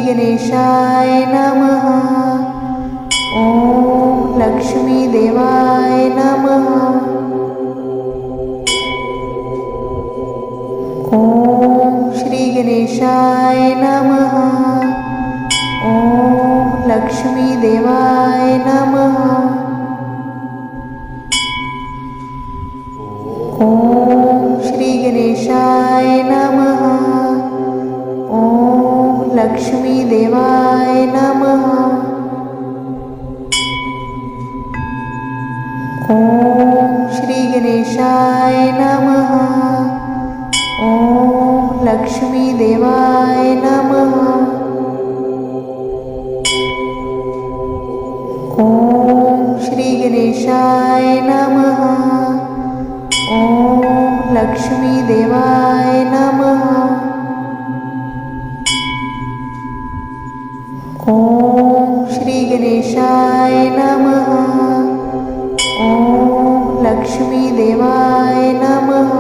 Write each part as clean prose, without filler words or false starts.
गणेशाय नमः। ओम लक्ष्मी देवाय नमः। ओम श्री गणेशाय नमः। ओम लक्ष्मी देवाय नमः। ओम श्री गणेशाय नमः। ओम लक्ष्मी देवाय नमः। ओम श्री गणेशाय नमः। ओम लक्ष्मी देवाय नमः। ओम श्री गणेशाय नमः। ओम लक्ष्मी देवाय नमः। ओम श्री गणेशाय नमः। ओम लक्ष्मी देवाय नमः।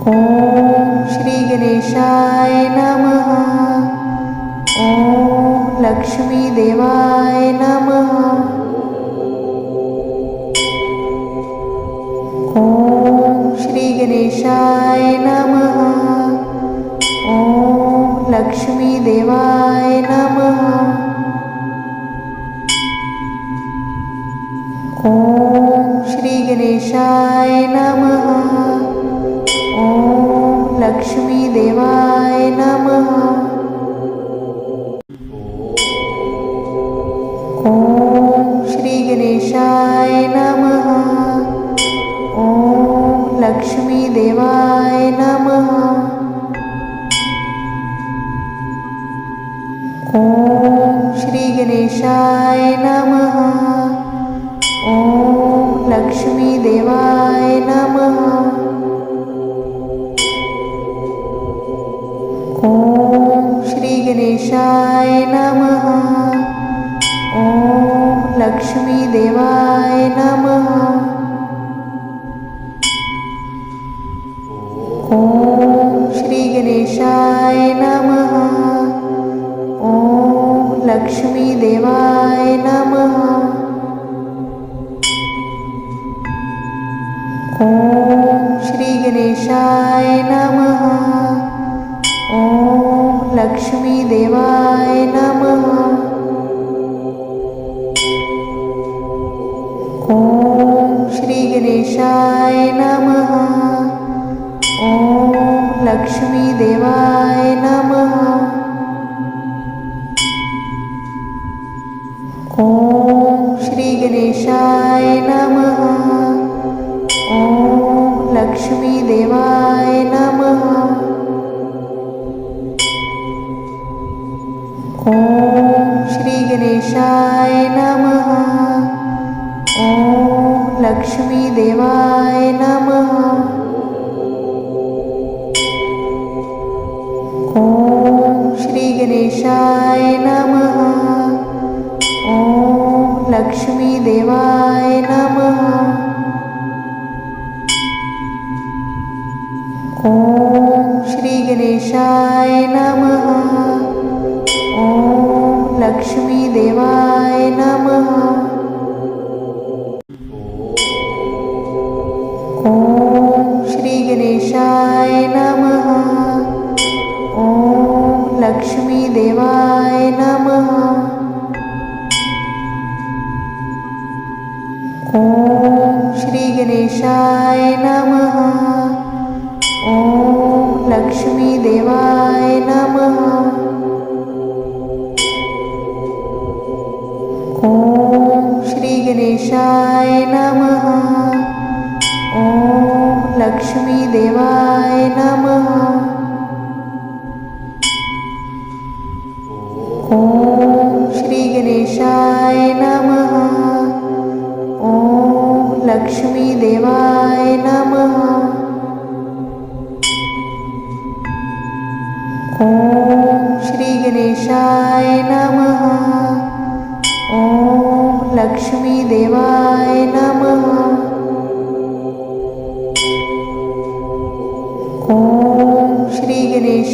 ओम श्री गणेशाय नमः। ओम लक्ष्मी देवाय नमः। ओम श्री गणेशाय नमः। ओम लक्ष्मी देवाय नमः। ओम श्री गणेशाय नमः। ओम लक्ष्मी देवाय नमः। ओम श्री गणेशाय नमः। ओम लक्ष्मी देवाय नमः। ओम श्री गणेशाय नमः। ओम लक्ष्मी देवाय नमः। ओम श्री गणेशाय नमः। ओम लक्ष्मी देवाय नमः। ओम श्री गणेशाय नमः। ओम लक्ष्मी देवाय नमः। ओम श्री गणेशाय नमः। ओम लक्ष्मी देवाय नमः। ओम श्री गणेशाय नमः। ओम लक्ष्मी देवाय नमः। ओम श्री गणेशाय नमः। ओम लक्ष्मी देवाय नमः। ओम श्री गणेशाय नमः। ओम लक्ष्मी देवाय नमः। ओम श्री गणेशाय नमः। ओम लक्ष्मी देवाय नमः। ओम श्री गणेशाय नमः। ओम लक्ष्मी देवाय नमः। ओम श्री गणेशाय नमः। ओम लक्ष्मी देवाय नमः। ओम श्री गणेशाय नमः। ओम लक्ष्मी देवाय नमः। ओम श्री गणेशाय नमः। ओम लक्ष्मी देवाय नमः। ओम श्री गणेशाय नमः। ओम लक्ष्मी देवाय नमः। ओम श्री गणेशाय नमः। ओम लक्ष्मी देवाय नमः। ओम श्री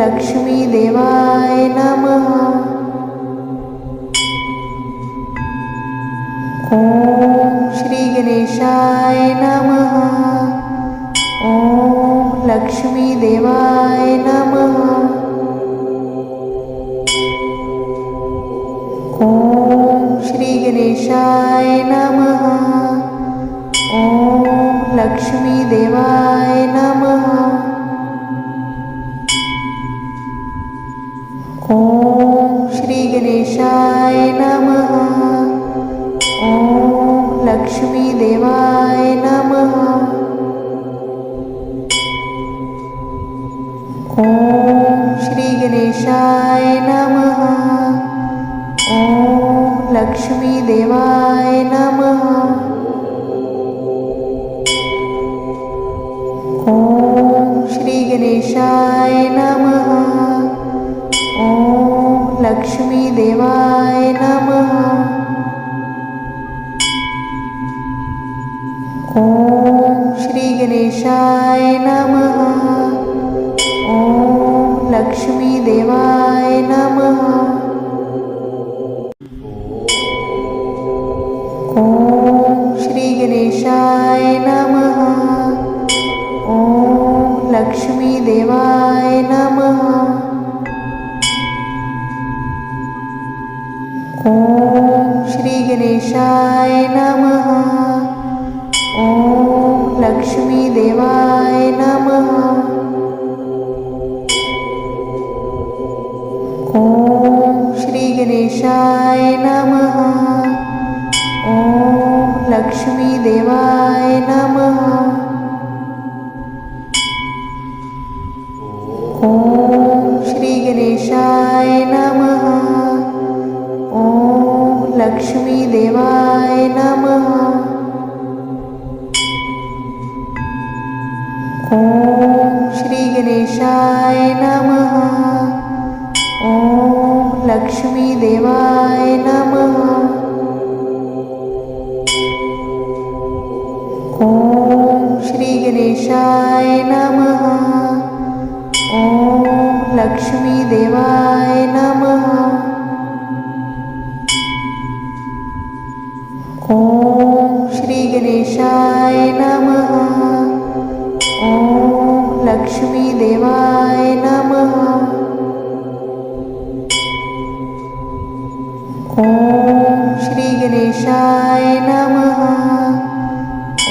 लक्ष्मी देवाय नमः। ओम श्री गणेशाय नमः। ओम लक्ष्मी देवाय नमः। ओम श्री गणेशाय नमः। ओम लक्ष्मी देवाय नमः। ओम श्री गणेशाय नमः। ओम लक्ष्मी देवाय नमः। ओम श्री गणेशाय नमः। ओम लक्ष्मी देवाय नमः। ओम श्री गणेशाय नमः। ओम लक्ष्मी देवाय नमः। ओम श्री गणेशाय नमः। ओम लक्ष्मी देवाय नमः। ओम श्री गणेशाय नमः। ओम लक्ष्मी देवाय नमः। ओम श्री गणेशाय नमः। ओम लक्ष्मी देवाय नमः। ओम श्री गणेशाय नमः। ओम लक्ष्मी देवाय नमः। ओम श्री गणेशाय नमः। ओम लक्ष्मी देवाय नमः। ओम श्री गणेशाय नमः। ओम लक्ष्मी देवाय नमः। ओम श्री गणेशाय नमः। ओम लक्ष्मी देवाय नमः। ओम श्री गणेशाय नमः। ओम लक्ष्मी देवाय नमः। ओम श्री गणेशाय नमः।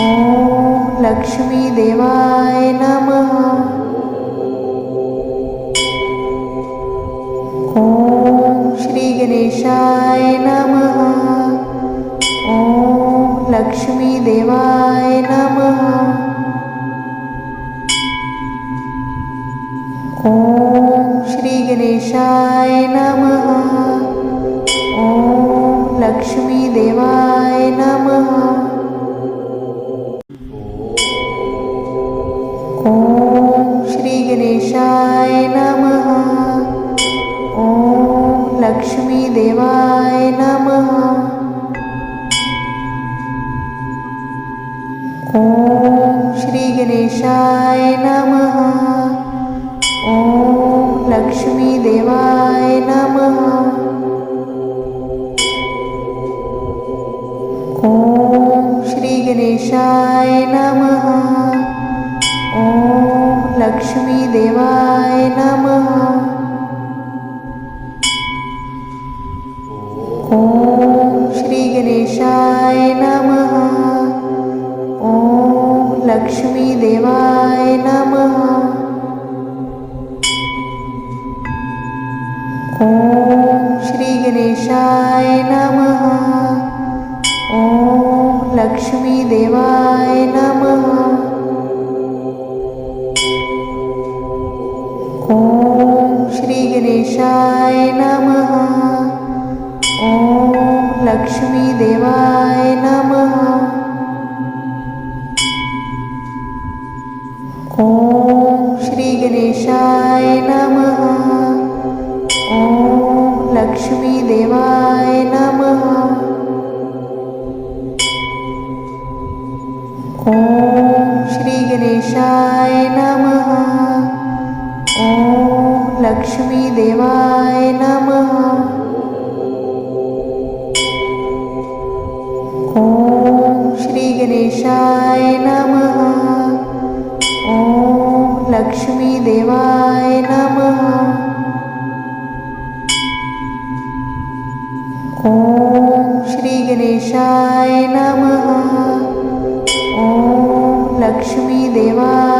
ओम लक्ष्मी देवाय नमः। ओम श्री गणेशाय नमः। ओम लक्ष्मी देवाय नमः। ओम श्री गणेशाय नमः। ओम लक्ष्मी देवाय नमः। ओम श्री गणेशाय नमः। ओम लक्ष्मी देवाय नमः। ओम श्री गणेशाय नमः। ओम लक्ष्मी देवाय नमः। ओम श्री गणेशाय नमः। ओम लक्ष्मी देवाय नमः। ओम श्री गणेशाय नमः। ओम लक्ष्मी देवाय नमः। ओम श्री गणेशाय नमः। ओम लक्ष्मी देवाय नमः। ओम श्री गणेशाय नमः। ओम लक्ष्मी देवाय नमः। ओम श्री गणेशाय नमः। ओम लक्ष्मी देवाय नमः। ओम श्री गणेशाय नमः। ओम लक्ष्मी देवाय नमः. ओम श्री गणेशाय नमः. ओम लक्ष्मी देवाय नमः. ओम श्री गणेशाय नमः. ओम लक्ष्मी देवाय